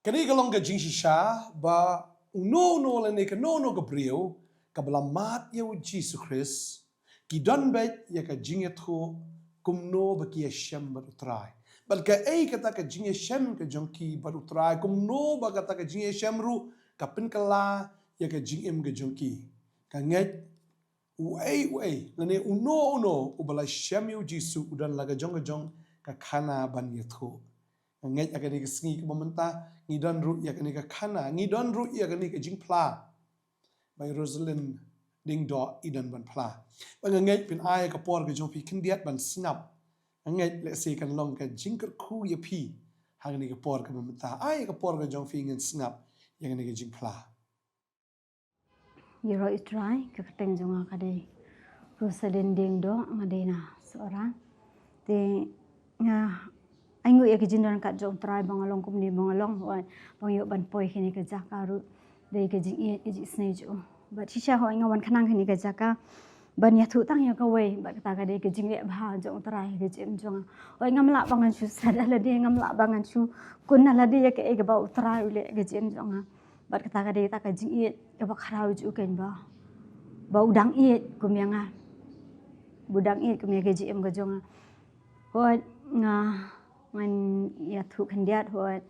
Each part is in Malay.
Kani kalong ka jing shisha ba uno la ne ka no Gabriel ka belamat ya Jesus Christ ki don bet ya ka jing etho kumno ba ki shem ba utrai bal ka ei kata ka jing shem ka jonki ba utrai kumno ba kata ka jing shem ru ka pin kala ya ka jing em ka jonki ka nget uai la ne uno ubala shem yu Jesus udan laga jong ka khana ban yetho nget agani ka sngi ka momenta ngidon ru ya kani ka khana ngidon ru ya kani ka jingpla by Rosalind ding do idan ban pla bang nget pin ai ka por ka jopi kindiat ban snap nget le se kan long ka jingker khu ya pi hangani ka por ka momenta ai ka por ka jong fi ngin snap ya kani ka jingpla Yero itrai ka kateng jonga kadai Rosalind ding do ngadena seorang te nga aingu ya kijindan kat jong trai bangalong kumni bangalong wan bang yo ban poi kini ka jakaru dei ka jing e ji snejo but shisha ho inga wan khanang kini ka jaka ban ya thu tang ya ka wei ba kata ka dei ka jing e bha jong trai ka jim jong o inga mla bangan chu sada la dei inga mla bangan chu kun la dei ka e ka ba utrai ule ka jim jong ba kata ka dei ta ka jing e ka ba kharau ju ken ba udang e kumyanga budang e kumya ka jim ka jong ho nga man ya thu khandiat hot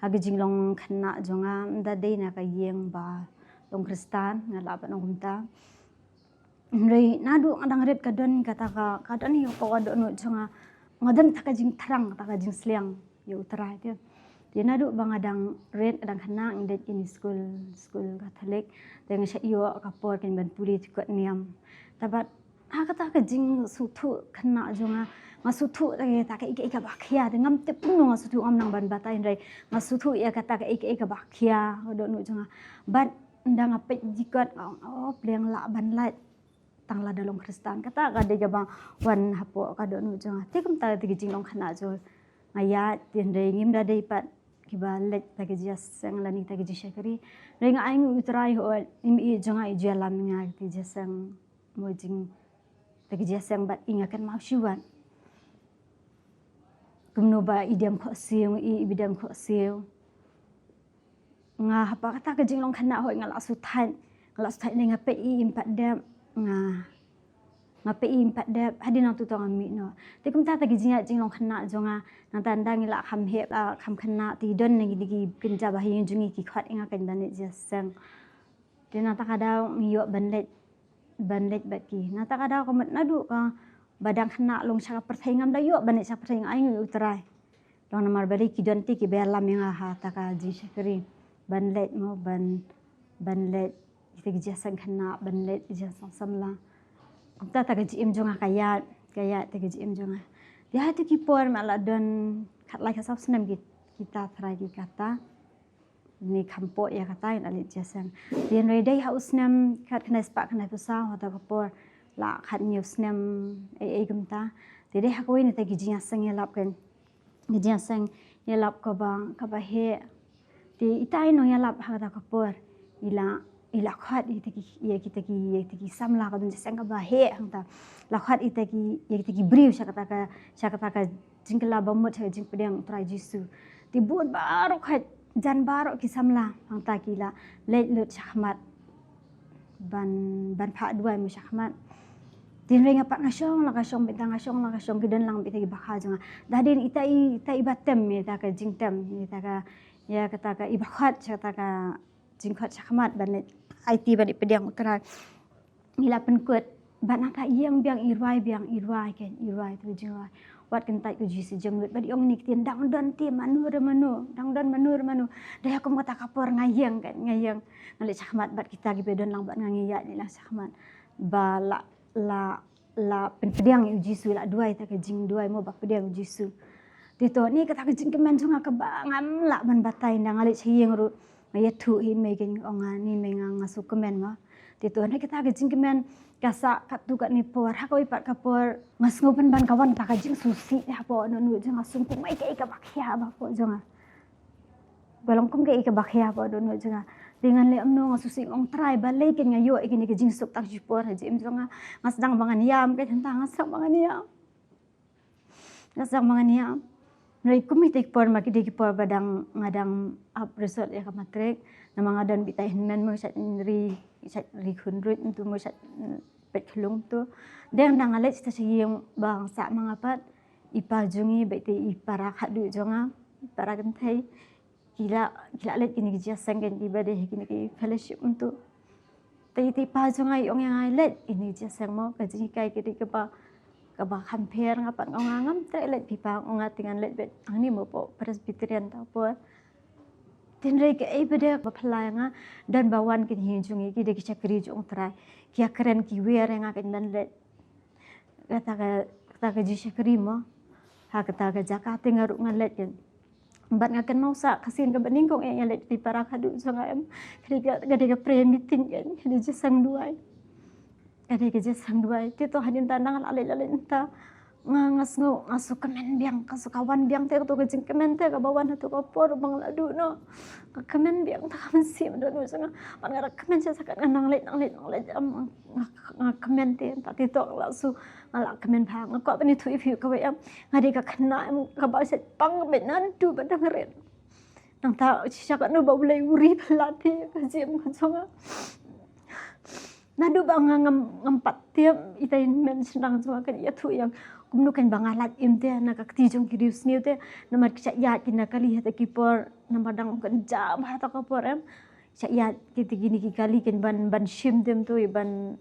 hagi jinglong khana jonga da dei na ka yeng ba long kristan na la ba nong kumta rei nadu adang ret ka don kata ka don yo ko do no jonga ngadan ta ka jing tharang ta ka jing sliang yo utara dia dia nadu bang adang ret adang khana indet in school catholic dengan sya yo ka por ken ban puri ko niam tabat ha kata ka jing su thu khana jonga masutu ta ka ika bakhia de ngam te puno masutu ngam nang ban batai rai masutu ya kata ka ika bakhia do nu jonga bat ndang apet jikot oh pleng la ban lai tang la dalong kristan kata ka de bang wan hapo ka do nu jonga te kum ta ti jing long khana jo ngaya tin rai ngim da dei pat ki ba lek ta ki jas sang la ni ta ki jishakari rai nga aing utrai ho im i jonga i jalam nga ti jasang mo jing ta ki jasang bat ingakan mau shuan kumno ba idam kho siu i bidam kho siu nga hapa kata ka jinglong khana hoi nga la su than nga pe i impat dam nga pe i impat dam hadin tu tong ami no te kum ta ta gijinga jinglong khana jonga nang tandang la kham he la kham khana ti don ngi digi pinja ba hi jungi ki khat inga kan dan jasang te na ta kada ngiyo banlet baki na ta kada ko mat nadu ka badang khana long chaka perthai ngam da yo banek chaka perthai ngai utrai long namar bali ki donti ki belam yang ha ta ka ji shakri banlet mo banlet ite ki jasang khana banlet jasang samla ta ta ka ji im jonga kaya te ki ji im jonga dia tu ki por mala don khat lai ka sap snam kita try ki kata ni kampo ya kata in alit jasang dia redai ha usnam khat khana spa khana pusa hota ka por la khat news nem ai gamta te de hakoi ne ta gi jia sang ya lap kan gi jia sang ya lap ko bang ka ba he te itai no ya lap ha ta ka por ila khat ite ki samla ka dun sang ka ba he hangta la khat ite ki brief sha kata ka jingla ba mo the jing pedang try jisu ti bun baro khat jan baro ki samla hangta ki la let lut shahmat ban pha duai mu shahmat din ringa pak ngasong la kasong bintang ngasong la kasong kidan lang bitagi bakha jonga dadin itai batem me ta ka jingtem me ta ka ya kata ka ibakhat kata ka jingkhat sakmat ban IT ban pedang utara ila penkut ban ata yang biang irwai ken irwai tu jinga wat kentai ku jisi jemlut badi ong nik tin dang don ti manu dang don manu daya kom kata kapor ngayang ngalik sakmat bat kita gi pedon lang bat ngangiya ni lah sakmat bala la penpediang jisu la duai ta ke jing duai mo bak pediang jisu tito ni kata ke jing kemen jonga ke bangam la ban batai ndang ale chieng ru ngaya thu hi me gen onga ni me nga su kemen ma tito ni kata ke jing kemen kasa katu kat ni por ha koi pat ka por ngas ngopen ban kawan ta ka jing susi ha po no nu jonga sung ku mai ke bak ya ba po jonga balong kum ke bak ya po do nu jonga dengan le amno ngasusi ong try balai ken ngayo ikini ke jing sok tak jipor haji em jonga ngasdang mangan yam ke tentang ngasdang mangan yam Nrai kumite kipor makide kipor badang ngadang resort ya kamatrek nama ngadan bitai men mo sat ri hundred tu mo sat pet kelung tu deng dang alet sta yang bang sa mangapat ipajungi bete ipara khadu jonga ipara gentai kila alet kini gija sanggen tiba deh kini ki fellowship untuk ti pajunga yong yang alet ini gija sang mo kaji kai kiti kepa kaba hampir ngapat ngangam let pipa ngatingan let bet ani mo po presbyterian ta po tinre ke beda bapalanga dan bawan kin hinjungi ki de ki chakri jong trai ki keren ki wer yang akan dan let kata ka ji chakri mo ha kata ka jakarta ngaruk ngalet kan bat ngakan mau sa kasin ka bening kong yang let pipa ra khadu songa em kadi ka prayer meeting kan kadi jasang duai ada kerja sang dua itu hadin tandang alai entah ngasu kemen biang kawan biang teh tu kejeng kemen teh kabawan tu kapor bang ladu no kemen biang tak mesti mendu sanga mana kemen saya sakat nang let kemen teh tak titok langsung ngalak kemen phang kok bani tu ibu ka em ngadi ka kena ka ba set pang benan tu badang ren nang ta sakat no ba boleh uri pelati kajem sanga nadu bang ngempat tiap itain men senang semua kan ia tu yang kumnukan bang alat imte na kaktijong kirius ni te nama kicak ya kina kali hata kipor nama dang kan jam hata kapor em cak ya kiti gini ki kali kan ban shim tem tu ban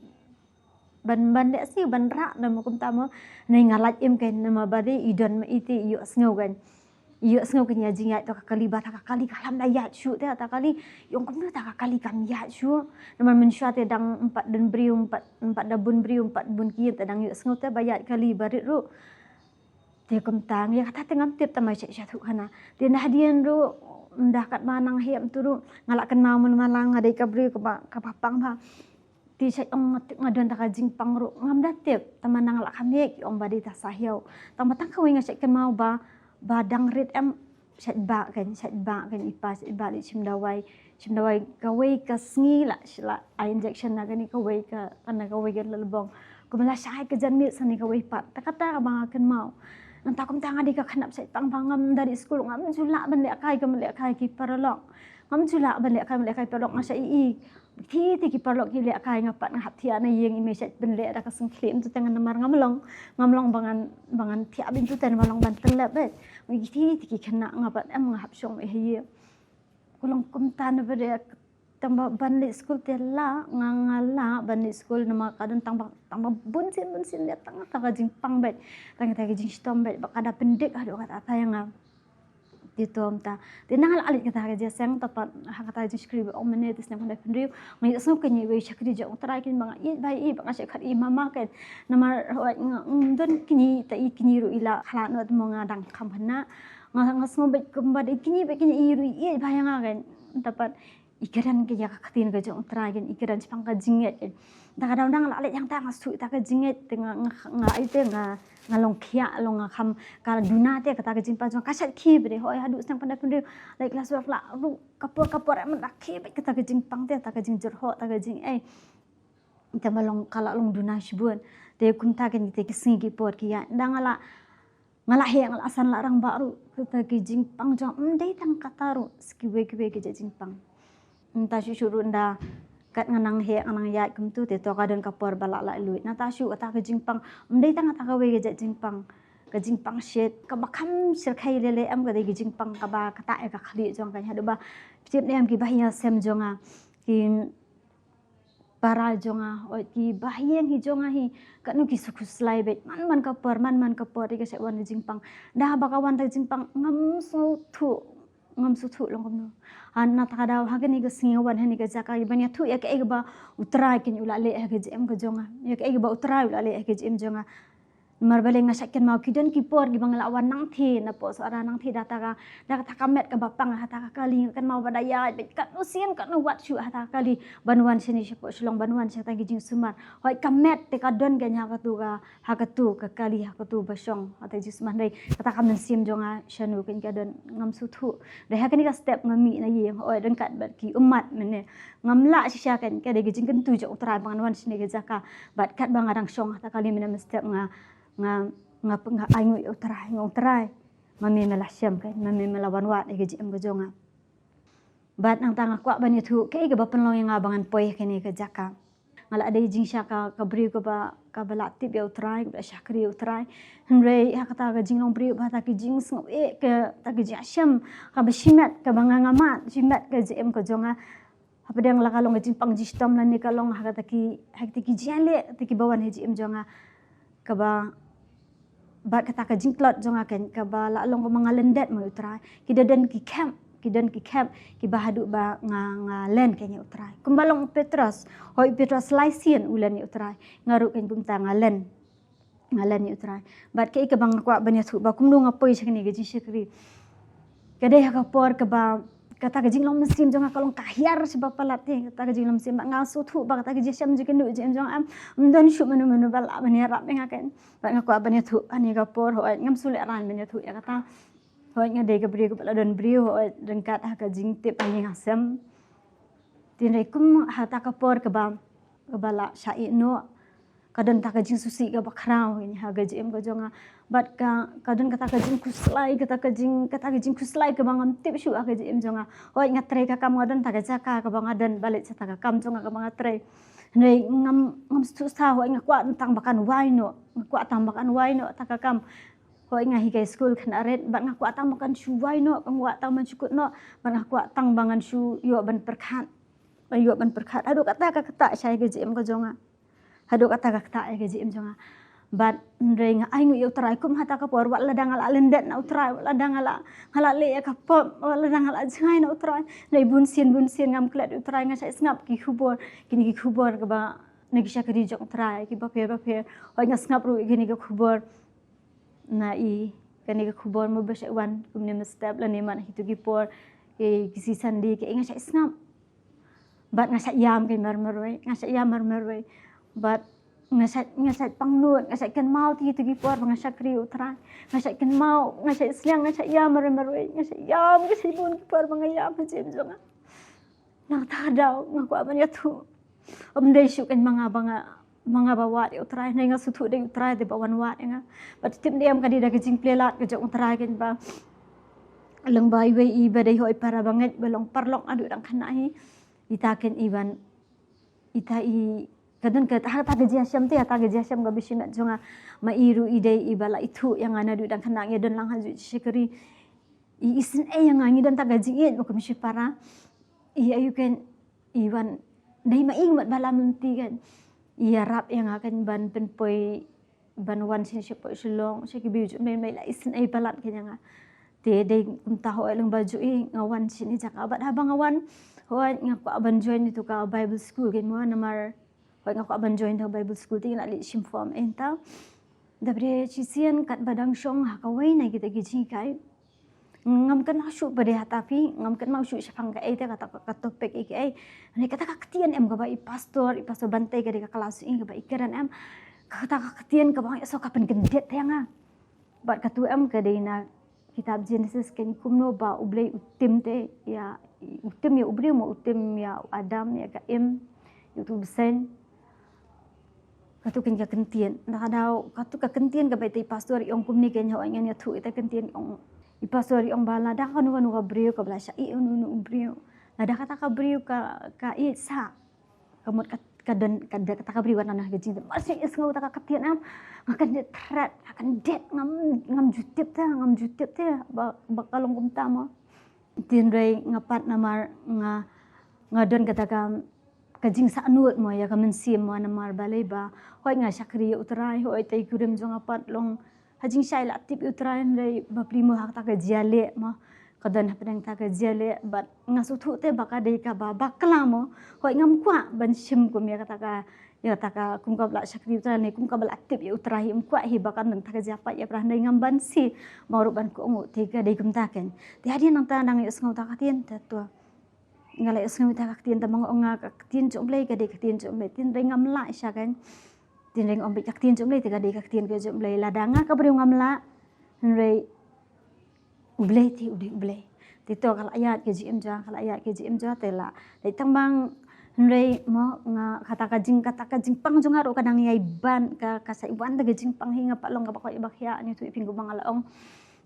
dek si ban rak nama kum tama nai ngalat im kan nama bade idon ma iti yu sngo kan yu sngo kan ya jingat to kali bata kali kalam layat syu te ta kali yong kumnu ta kali kam ya syu nama mensya te dang 4 dan briu 4 dabun briu 4 bun ki te dang yu sngo te bayat kali barit ru te kum tang ya kata tengam tip tamai cek syatu kana te nah hadian ru ndah kat manang hem tu ru ngalak kenal mun malang adai kabri ka papang ha ti cek ong ngadon ta kajing pang ru ngam datip tamanang lak kami ki ong badi ta sahyau tamatang kawing cek kenal badang rit em sat ba kan ipas ba li chimdawai kawai ka sngi la shla injection na gani kawai ka kana kawai ka lalbong kumala syai ka janmi sani kawai pat takata ka bang akan mau nang takum tanga di ka khanap sai tang bangam dari school ngam jula ban le kai ki paralong ngam jula ban le kai paralong asa ii ti ki parlok ki le kai ngapat ngap thia na yeng image ben le da ka sengklim tu tangan namar ngamlong bangan thia bin tu tan malong ban telap bet ti ki kena ngapat am ngap syong he kulong kum tan bede tamba ban le school te la ngangala ban le school nama kadon tamba bunsin le tang ta ka jing pang bet tang ta ka jing stom bet bakada pendek ado kata apa yang itu amta tinangal alit kata ka jasang tapat kata jing skrib om menit isna kanda pendriu ngai so kenyi we chakri ja utrai kin bang i bai i bang asy khat i mama kan nama don kini ta i kini ru ila khala no mo ngadang khamhana ngasmo bet kembad i kini iru i bayang kan tapat ikaran ke ya katin ke jong utrai kan ikaran chpang ka jinget kan ta kadang dang alit yang ta ngasu ta ka jinget tengah ite ngalong khia long kham kala dunate kata ka jimpa jong kasat khi bre hoi hadu sang pandai pendri like kelas la ru kapor men rakhi be kata ka jimpang te ta ka jing jerho ta ka jing ita malong kala long dunash bun te kun ta kan te singi por ki ya dangala ngala he ngala asan larang baru kata ki jimpang jong dei tang kataru skiwe ki jimpang ta syuru nda kat nganang he nganang ya kum tu te to ka don kapor balak la luit na ta syu ata ka jingpang mdei tang ata ka we ge jingpang shet ka bakam sir khai lele am ga de ge jingpang ka ba ka ta e ka khali jong ka hadu ba chip ne am ki bahya sem jonga ki para jonga o ki bahyen hi jonga hi ka nu ki sukus lai bet man ka por ke se wan jingpang da ba ka wan ta jingpang ngam su thu long kom na ta daw hagani ga singawan hani ga jaka ibanya thu ya ke ba utrai kin ula le ga jem ga jonga ya ke ba utrai ula le ga jem jonga marbale nga sakyan mau kidon ki por gi bangla wan nang thi na po sara nang thi data ka kamet ka bapang hata ka kali kan mau badaya bet ka usien ka no wat shu hata kali banwan sini po silong banwan sa tagi jing sumar hoi kamet te ka don ganya ka tu ka kali ha ka tu basong hata jing sumar dai kata ka mensim jonga shanu kin ka don ngam su thu dai ha kani ka step ngami na yeng oi don kat bat ki umat mene ngamla sisya kan ka de jing kan tu jo utrai banwan sini ga jaka bat kat bangadang song hata kali mena step nga ayu utrai mami melasyam kan mami melawan wat ke jim ke jonga bat nang tanga kwa ban itu ke ga penlong yang abangan poi kini ke jaka ngala ada jing syaka ka bri ko ba ka bala tip ya utrai ba syakri utrai henre ha kata ga jing long bri ba ta ke jing sngop ke ta ke jing syam ka ba shimat ka banga ngamat shimat ke jim ke jonga apa dia ngala kalong jing pang jistom lan ni kalong ha kata ki jale ti ki bawan jim jonga ka ba bat kata ka jingklot jonga ken ka ba la long ko mga lendet mo utrai kidadan ki camp ki bahadu ba nga len kenya utrai kumbalong Petros hoi Petros laisian ulan ni utrai ngaru ken kumta nga len ni utrai bat ke ka bang kwa banya thu ba kumnu nga poi sakni ge jisikri kadai ha ka por ka ba kata ka jinglong mesin jonga kalong kahiar sebab palatih kata ka jinglong mesin ba nga su thu ba kata ka jisam jiken du jim jong am mdon shu menu bala banya rap ngaken ba nga kwa banya thu ani ka por hoi ngam sule ran banya thu ya kata hoi nga de ka bri ko pala don bri hoi dengkat ha ka jing tip ani ngasem tin re kum ha ta ka por ka bala syai no kadon ta ka jing susi ka bakrau ni ha ga jim ka jonga bat ka kadon kata ka jing kuslai kuslai ka bangon tip shu ka jim jonga hoi nga tre ka kam ngadon ta ka jaka ka bangadan balik sa ta ka kam jonga ka banga tre nei ngam stu sa hoi nga kwa tang bakan waino ta ka kam hoi nga higai school kan aret bat nga kwa tang makan shu waino ka ngwa tang man shukut no bat nga kwa tang bangan shu yo ban perkhat adu kata syai ka jim ka jonga hadu kata ke jim jonga bat ndreng ai ngu utrai kum hata ka por wat ladang ala lendet na utrai ladang ala le ka pop ladang ala jngai na utrai nei bunsin ngam klet utrai nga sai snap ki khubor ka ba negi syakri jong utrai ki ba phe hoi nga snap ru gini ka khubor na i kani ka khubor mo ba sai wan kum ne step la ne man hitu ki por ki si sandi ki nga sai snap bat nga sai yam ki marmarwe bat ngasat pangnut ngasat kan mau ti por ngasat kri utrai ngasat kan mau ngasat sliang ngasat yam marwe ngasat yam ke sibun por mangayam jim jonga nang tadau ngaku abanya tu omdei syu kan mga bawat utrai nei nga sutu de utrai de bawan wat nga bat tim diam kadi da kejing plelat ke jong utrai kan ba leng bai we i badai hoi para banget belong parlok adu dang kanai itaken iban itai kadon ka ta ge jasiam ga bishimat jonga mairu idei ibala itu yang ana du dang kanang don lang haju shikeri i isin yang angi don ta gaji mo kami para i ayu ken iwan dai maing mat bala munti kan i rap yang akan ban penpoi ban wan sin shipoi shilong shiki biju mai la isin balat ken yang te dei kum taho eleng baju i ngawan sini jakabat habang ngawan hoi ngaku aban join itu ka Bible school ken mo namar hoi ngaku aban join the Bible school tinggal ali sim form entau dabre cisian kat badang syong ha kawai na kita gizi kai ngam kan masuk pada hatapi ngam kan masuk syafang ka eta kata topik iki ai ne kata ka ketian em ka bai pastor bantai ka de kelas ini ka bai ikaran em kata ka ketian ka bang esok kapan gendet yang bat katu em ka de na kitab Genesis ken kumno ba ublei utim te ya utim ya ubri mo utim ya Adam ya ka em YouTube sen katu ken ka kentian na kadau katu ka kentian ka bai pastor ong kumni ken ho angan ya thu ita kentian ong i pastor ong bala da kanu ka brio ka blasha i unu brio na da kata ka brio ka i sa kamot kadan kada kata ka brio na gajing masih isngau ta ka ketian am ngakan det threat akan det ngam jutip ta bakalong kumta mo tinrei ngapat namar ngadon kata ka kajing sa anut mo ya kamen sim mo namar balai ba hoi nga syakri utrai hoi tai kurim jong apat long hajing syai la tip utrai rei ba primo hak ta ka jiale mo kadan pedang ta ka jiale bat ngasutu te baka dei ka ba bakla mo hoi ngam kwa ban sim kum ya kata ka kum ka bla syakri utrai ne kum ka bla tip ya utrai im kwa hi bakan nang ta ka japa ya prah dei ngam ban si mau ban ko ngu te ka dei kum ta ken ti hadian nang ta nang is ngau ta ka tien ta tua ngalai usngai ta ka tien ta mang onga ka tien jomlei ka dei ka tien jomlei tin rei ngam la sya kan tin rei ngom ka tien jomlei ta ka dei ka tien ka jomlei ladanga ka bri ngam la rei ublei ti ublei ti to kala ayat ke jim ja te la dei tang bang rei mo nga kata ka jing pang jonga ro kadang yai ban ka sai wan ta jing pang hinga pa long ka ba ko ibakya ni tu iping gumang alaong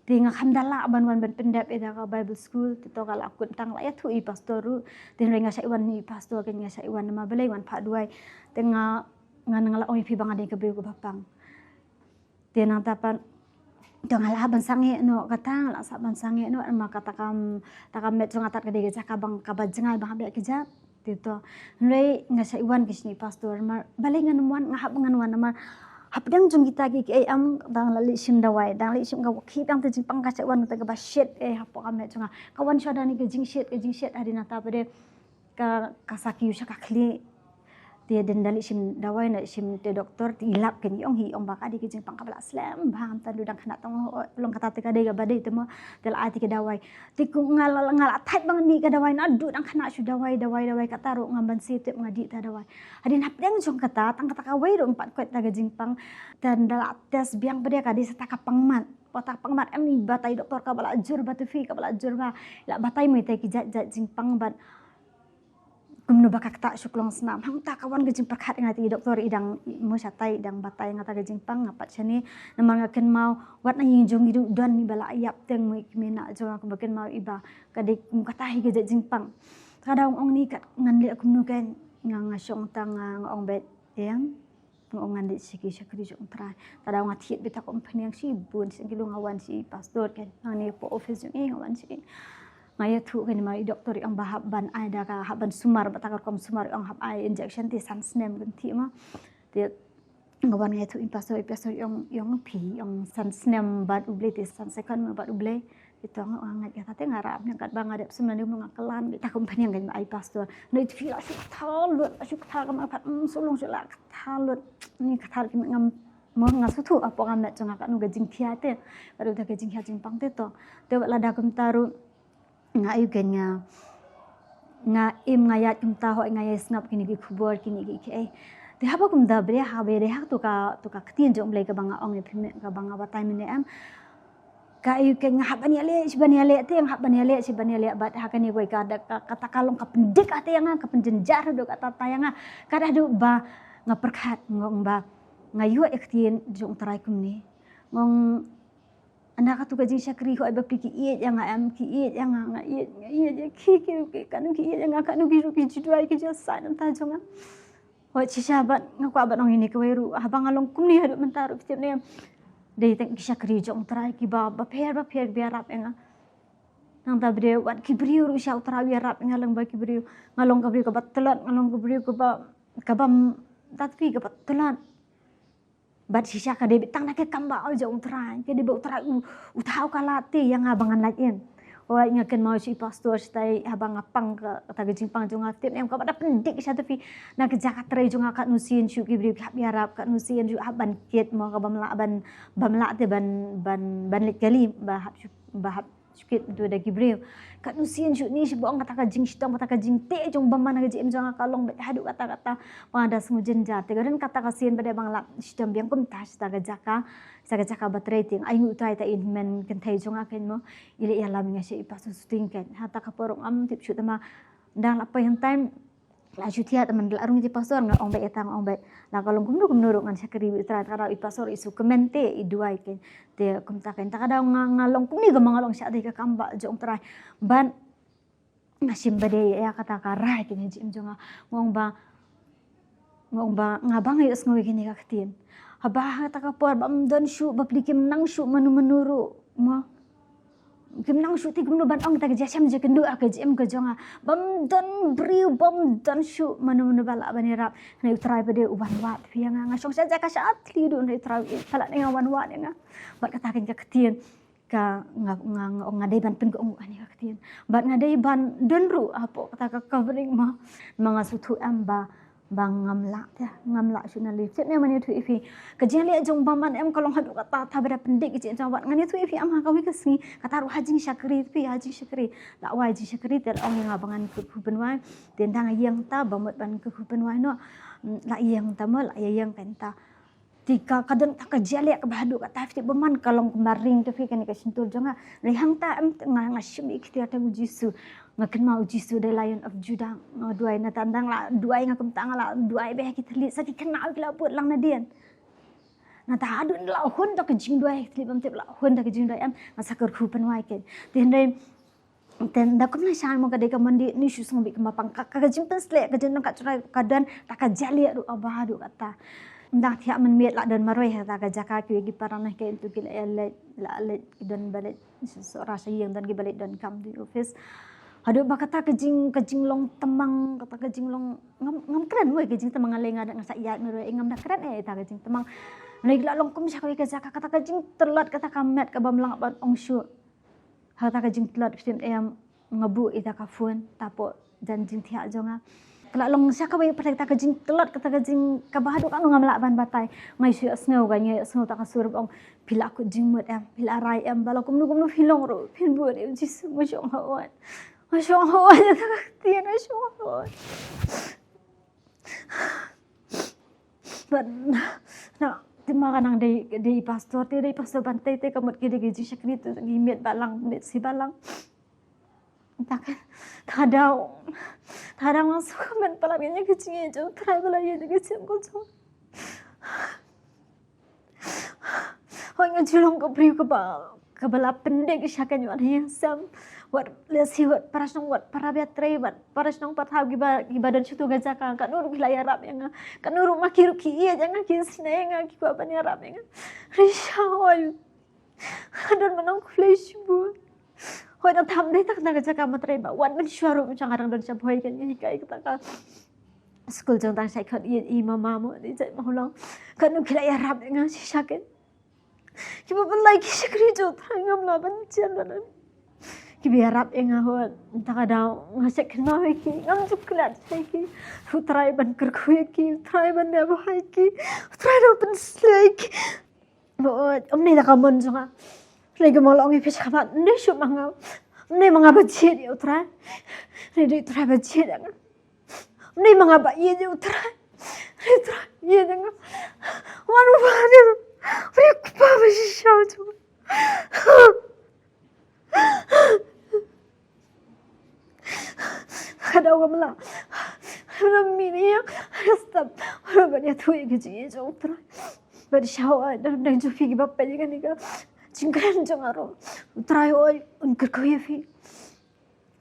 Tinga hamdala ban pendap eda ka Bible school tito kala akun tang la ya tu I pastoru tin renga sa iwan ni pastor ken sa iwan nama belai wan pha duai tenga ngan ngala oi pi bangade ke beu ko bapang tenang tapan dong ala ban sange no kata la sa ban sange no ma kata kam takam met jong atat kade ja ka bang ka bajengai bang be keja tito rei nga sa iwan kisni pastor mar balai ngan wan ngahap ngan wan nama hapdang jung kita ki am dang lali sim dawai dang li sim ga wakhi dang te jing pang ka sa wan ta ga shet hapo kam met jong kawan shodani ke jing shet adina ta pade ka kasaki usha ka kli dia dendali sim dawai na sim te doktor ti ilap ken yong hi ong baka di ke jing pang ka bala slam bang tan dudang kena tong long kata te ka de ga bade te mo tel ati ke dawai ti ku ngal atat bang ni ka dawai na du dang kena su dawai kata ro ngamban si te ngadi ta dawai adin hapdang jong kata tang kata ka wai ro empat kwet ta ga jing pang dan dala tes biang pede ka di setaka pangmat Patak pangmat em ni batai doktor ka bala ajur batu fi ka bala ajur ba la batai mai te ki jat jing pang bat kumno bakak tak syuklong senam hang tak kawan gejing perkat ngati doktor idang mo satai idang batai ngata gejing pang ngapat sini namang akan mau wat na yinjong hidup dan ni bala ayap teng mo ikmina jong aku baken mau iba kadik katahi gejing pang kadang ong ni kat ngan le kumno ken ngasyong tang ong bet yang ngong ngan siki syakri jong trai kadang ngatit beta kompani yang sibun singilung awan si pastor ken ngani po office jong awan si ngaya tu kan mai doktor yang bahab ban ai da ka haban sumar batakar kom sumar yang hab ai injection ti sansnem ganti ma dia ngawan ngaya tu pastor yang pi yang sansnem bat uble ti sansekan bat uble itu ngat kata te ngarap yang kat bang adep semen dia mengakalan kita kompani yang ai pastor no it feel asuk thal kam apat sulung sila thalut ni kathal ki ngam mo nga sutu apo ngamet jonga ka nu gajing thiate baru ta gajing jing pang te to te lada kum taru nga yugen nga im ngayat kum ta ho ngaya snap kini ki khubor kini ki te haba kum da bre ha be re ha tu ka ktin jom le ka banga ong ni ka banga batai mine am ka yugen nga habani ale te yang habani ale bat ha kani goi ka kata kalong ka pendik ate yang ka penjenjar do kata tayanga kada do ba nga perkhat ngong ba ngayu ektin jong tarai kum ni ngong anak tu gajing syakri ho iba piki iet yang am ki iet yang iet ya ki kan ki iet yang kan ki jidwai ki jasa nan ta jonga ho chi sahabat ngaku abat ong ini kweru habang along kum ni hadu mentaru tiap ni dei teng ki syakri jong trai ki ba per biarap yang nang ta bre wat ki briu ru syau tarawi rap ngalang ba ki briu ngalong ka briu ka batelat ngalong ka briu ka bam tatki ka batelat bat sisa ka de tang na ke kamba au jong trai ke de bo trai u thau ka lati yang abangan lain o ngaken mau si pastor stai abang apang ka ta gejing pang jong atip em ka bada pendik satu fi na ke jakat trai jong akat nusin syu ki bri ka biarap ka nusin ju aban ket mo ka bamla te ban lit kali bahap sikit tu da gibril kat nusin ju ni si boang kata ka jing sitong kata ka jing te jong bamana ka jim jong kalong bet hadu kata pada smujen jate gaden kata ka sin pada bang lap sitam biang kum tas ta jaka bat rating ai ngu trai ta in men ken thai jong aken mo ile ya lam ngasi ipasu suting ken hata ka porong am tip shoot ma dang apa yang time la jutia teman la arung ti pastor nga ong bet etang ong bet la kalong kum nuruk ngan sakri trai kara i pastor isu kemente i duai ken te kum ta ken ta kada ngalong kum ni ga mangalong sya ka kamba jong trai ban nasim bade ya kata ka rai ken jim jong ngong ba ngabang is ngowi kini ka ktin haba ta ka por bam don shu baplikim nang shu menuru mo kim nang shu ti gumno ban ong ta ga jam je kendu ka jim ka jonga bam don briu bam don shu menu bala bani rap nei try pade uban wat pia nga song sa ka sat li do nei try pala nei wan wat nga bat kata ken ka ktin ka ngadai ban pen ko ani ka ktin bat ngadai ban don ru apo kata ka covering ma mga sutu amba bang ngamla sunali cep ne mani tu ifi kajian le jong baman em kalong hadu kata tabra pendik cep jawat ngani tu ifi am ha kawi kesni kata ru hajing syakri la wa ji syakri ter ong yang abangan ku benwai tendang yang ta bamut ban ku benwai no la yang ta mo la yang kenta tika kadang tak kajian le ka bahadu kata ifi baman kalong kemaring tu ifi kan ka sintul jonga rehang ta em ngashim ikhtiar ta jisu ngaken mau jisu the lion of judah duai na tandang la duai ngakem tang la duai be kita li saki kenal kila put lang na dian na ta adu la hun ta ke jing doi tli bam te la hun ta ke jing doi am masakar khu penwai ke tin dai ten da kum na shan mo ka de ka mandi ni shu song bi ka mapang ka jing pen sle ka jen ka trai ka dan ta ka jali adu abadu kata ndak thia man miet la dan maroi ha ta ka jaka ki gi parana ke tu ki la le dan balik so rasa yang dan gi balik dan kam di office Hadu bakata kejing long temang kata kejing long ngam keren we kejing temang aleng ada ngasak ya meroi ngam dak keren ta kejing temang nei la long kum syakoi ka jaka kata kejing telat kata kamet ka bamlang ban ongshu kata kejing telat film em ngabu ita ka phone tapo janjing thia jonga kala long syakoi pada kata kejing telat kata kejing ka bahadu kan ngam la ban batai ngai syu sneu ga ngai sneu ta ka sur ong pila ku jing mut em pila rai em balakum nu filong ro pin bu em jisu mo syong hawat Masya Allah, tiyan Masya Allah. Na, timakan ang day pastor, day pastor bantay, tay kamot kidigiji siya kinito, gimit balang, mit si balang. Tadaw masuk man pala niya kicingin jo, try pala yun kicing ko jo. Hoy nga julong ko priyo ka ba, kabala pendek siya kanyo ano sam. Wat lesi wat parasnong wat parabiatre wat parasnong pathaw gibadan chutu gaja ka kanuru hilaya rap yang kanuru makiru ki iya jangan ki sinay nga ki ko apanya rap yang risha hoy adon manong flesh bu hoy na tham dai tak na gaja ka matre ba wan men shwaru chang arang don chap hoy kan hi kai ka ka school jang tang sai khot i mama mo di jai ma long kanu hilaya rap yang si saken ki ba lai ki shikri jo thangam la ban chen ban Kibiarap yang ahot takadaw ngasek kenal ki ngam cuklat ki utrai ban kerkuy ki utrai ban debahai ki utrai open slake buat omni takamon jonga lagi molong ipis kapat ne syuk mangau ne mangabajit ya utrai ne di utrai bajit ya ne mangabayit ya utrai ne utrai ya jangan wanu badir riuk pa bashau jonga Ada orang malam, mini yang stop, orang banyak tu yang kecil jauh terus. Bersyawa dan jufi kita pergi kan ni kan, cingkran jangan try oi unkar kau fi.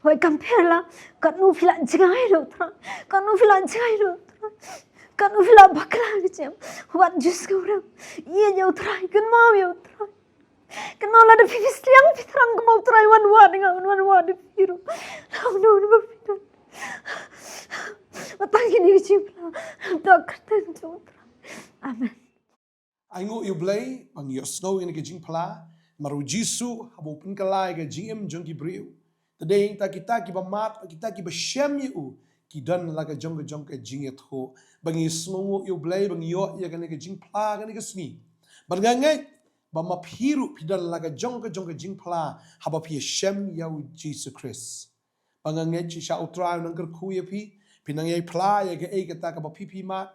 Oi compare lah, kan nu filan jangan itu terus, kan nu filan jangan itu terus, kan nu filan bakal kecil. Wat jus kau orang, iya jauh terus, kan mau jauh terus. Kenal ada pipis liang pitrang kemau try one dengan di biru. No bapitan. Matang ini cipla. Tak kerten jutra. Amen. Aingo you blay bang yo snow in ke jing pla maru jisu habo pun kalai ke jing jong ki briu. Tadeng ta kita ki ba mat kita ki ba shem yu ki dan la ke jong ke jing et ho bang yo snow you blay bang yo ya ke jing pla ke sni. Barngangai bama piru pidan laga jong ke jing pla haba pi shem yau Jesus Christ bangange chi sha utra nang ker khu ye pi pinang ye pla ye ke e ke ta ka ba pi ma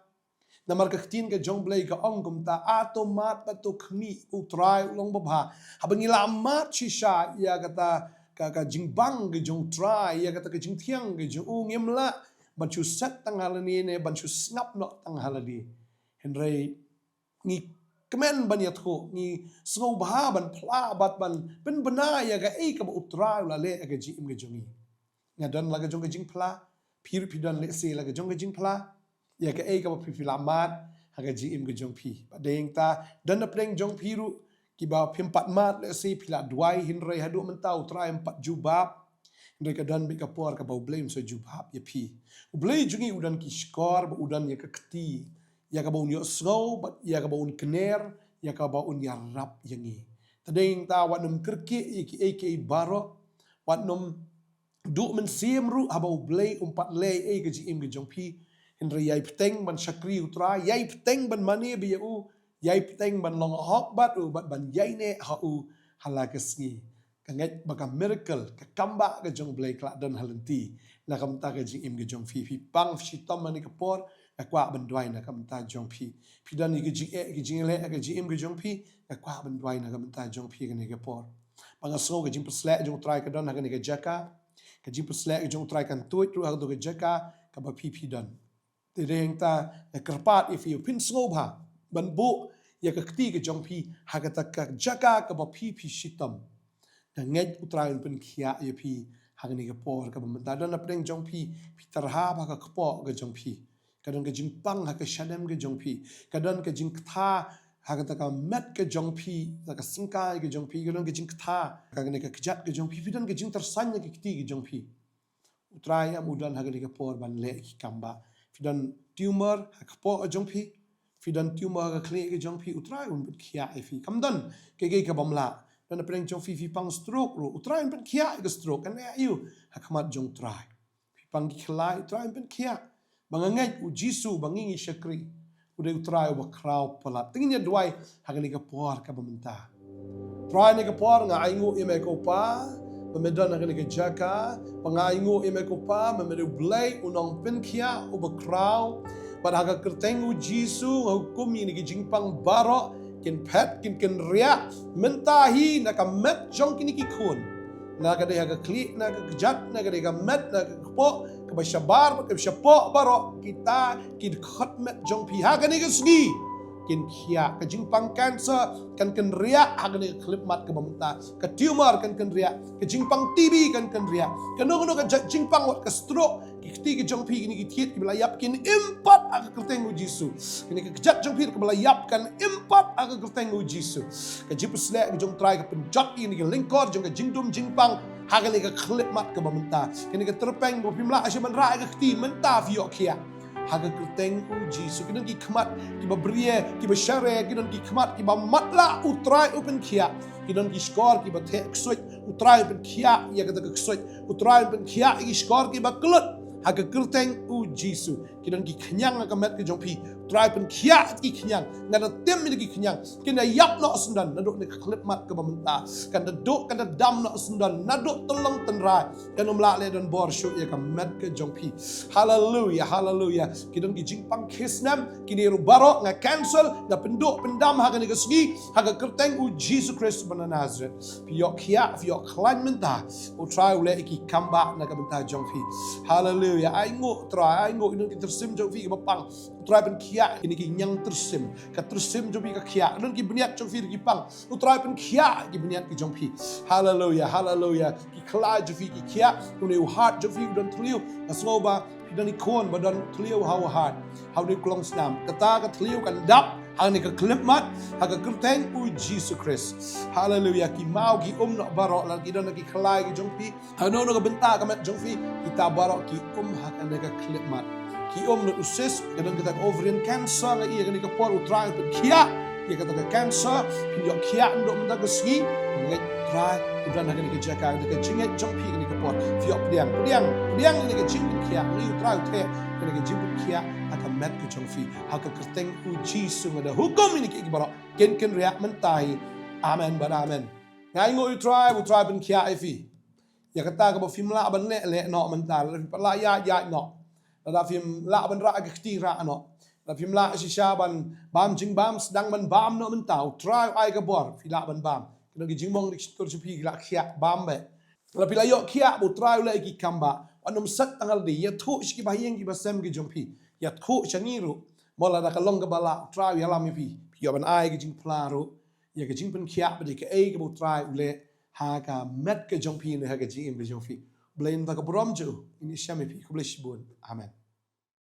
namar ka tin ke jong blai ka ong kum ta automat pa to khmi utra long ba bha haba ni la ma chi sha ya ka ta ka jing bang ke jong try ya ka ta ke jing thiang ke jong ngem la ban chu set tang halani ne ban chu snap no tang haladi henry ni kemen ban yat ho ni sngau bah ban pla bat ban pen bana ya ga e ka utra la le ga ji im ga jongi ngadan la ga jong ga jing pla pir pidan le se la ga jong ga jing pla ya ga e ka pi filamat ha ga ji im ga jong pi ba deng ta dan na pleng jong piru ki ba pim pat mat le se pila duai hin rei hadu men tau tra em pat jubab ndai ka dan be ka por ka ba blame so jubab ya pi blai jungi udan ki skor ba udan ya ka kti ya ka baun yo snow but ya ka baun kner ya ka baun ya rap yangi tadeng ta wat num kerki ki ak baro wat num du men sim ru habau blay umpat le e ka ji im ka jong pi henry yai pteng ban shakri utra yai pteng ban mani bi u yai pteng ban long hok bat u bat ban yai ne ha u halakasngi ka ngai baka miracle ka kamba ka jong blay kla dan halanti na kam ta ka ji im ka jong pi pang shi tom mani ka por kwa ban dwai na kam ta jong pi dan ni ki jing le ka ji im ka jong pi kwa ban dwai na kam ta jong pi ka ni ka por pang so ka jing pusle jong try ka don ha ka ni ka jaka ka jing pusle ka jong try kan tuit ru ha do ka jaka ka ba pi dan te reng ta kerpat if you pin so ba ban bu ya ka kti ke jong pi hagata ka jaka ka ba pi shitam ka nget utrain pen khia ya pi hagani ka por ka bamta dan na preng jong pi tarha ba ka kpo ka jong pi kadon ka jing pang ha ka shadem ka jong pi kadon ka jing tha hagata ka met ka jong pi ka singkai ka jong pi kadon ka jing tha ka ne ka kjat ka jong pi dan ka jing tersanya ka kti ka jong pi utrai am udan hagani ka por ban le ki kamba fidan tumor ha ka po ka jong pi fidan tumor ka kle ka jong pi utrai un bit khia ai fi kamdan ke ka bamla dan preng jong fi pang stroke ro utrai un bit khia ka stroke kan ayu hakmat jong trai fi pang ki khlai utrai un bit khia bangangai u jisu bangingi syakri udah utrai ba krau pala tingnya duai hagani ka por ka bamenta try ni ka por nga aingu ime ko pa Pemedon hagani ka jaka pangaingu ime ko pa memedu blai unong penkia u ba krau pada haga kertengu jisu hukum ini ki jingpang baro kin pet kin ria mentahi naka met jong kini ki kun naga de haga klik naga kejat naga de met naga kepo ke basyabar ke syapo baro kita kid khot met jong pi haga ni ke segi kin khia ke jingpang cancer kan ria haga ni klip mat ke bamta ke tumor kan ria ke jingpang TB kan ria ke no ke jingpang wat ke stroke kiti ke jong pi kini ki tiet ki belayap kin impat aga kertengu jisu kini ke kejat jong pi ke belayap kan impat aga kertengu jisu ke jipus le ke jong try ke penjat ini ke lingkor jong ke jingdum jingpang haga le ke klip mat ke bamenta kini ke terpeng bo pimla asyaman ra ke kiti menta vio kia haga kertengu jisu kini ki khmat ki babrie ki bashare kini ki khmat ki bamatla utrai open kia kini ki skor ki bathe ksoi utrai open kia ya kata ke ksoi utrai open kia ki skor ki baklut haga kerteng u jisu kidan ki kenyang ka met ke jongpi try pen kia ki kenyang ngada tem ni ki kenyang kina yap no sundan naduk ni klip mat ke bamenta kan duk kan dam no sundan naduk tolong tenrai kan umla le don bor shu ya ka met ke jongpi hallelujah kidan ki jingpang kisnam kini ru baro nga cancel na penduk pendam haga ni kesgi haga kerteng u jisu Kristus bana Nazareth piyok kia piyok klan menta u try ule ki kamba na ka menta jongpi hallelujah aingo ini tersim jong fi bapang utrai pen kia ini ki nyang tersim ka tersim jong fi ka kia dan ki beniat jong fi ki pang utrai pen kia ki beniat ki jong fi hallelujah ki kla jong fi ki kia une heart jong fi dan tliu asloba dan ikon badan tliu how hard how ni klong snam kata ka tliu kan dap hang ni ka klip mat haga kerteng u Jesus Christ hallelujah ki mau ki no barok lan ki don ki khlai ki jong pi ano no ka benta ka met jong fi kita barok ki hak ane ka klip mat ki no usis dan kita ovarian cancer la iya ka por utrai pe kia ya kata ka cancer yo kia ndo menda ka ski ngai try udan hak ni ka jaka ka jinget jong pi ni ka por fi op diang ni ka jing kia ni utrai the ka jing kia akan met ke jong fi hak kerteng u jisu ngada hukum ini ki barok ken riak mentai amen bar amen ngai ngo utrai ben kia fi ya kata ka bo film la ban le no mental la ya no la film la ban ra ke ti ra no la film la shisha ban bam jing bam sedang ban bam no mentau try ai ka bor fi la ban bam kena gi jing mong dik tur pi la khia bam be la pila yo khia bu try le ki kamba anum sat tangal di ya thu shi bahiyeng ki basem ki jompi ya thu changiru mola da kalong ka bala try ya la mi pi yo ban ai ki jing plaro ya ki jing pen khia ba di ka ai ka bu try le ha ka met ka jompi ne ha ka jing be jompi blain da ka brom ju ini syami pi ku bless bun amen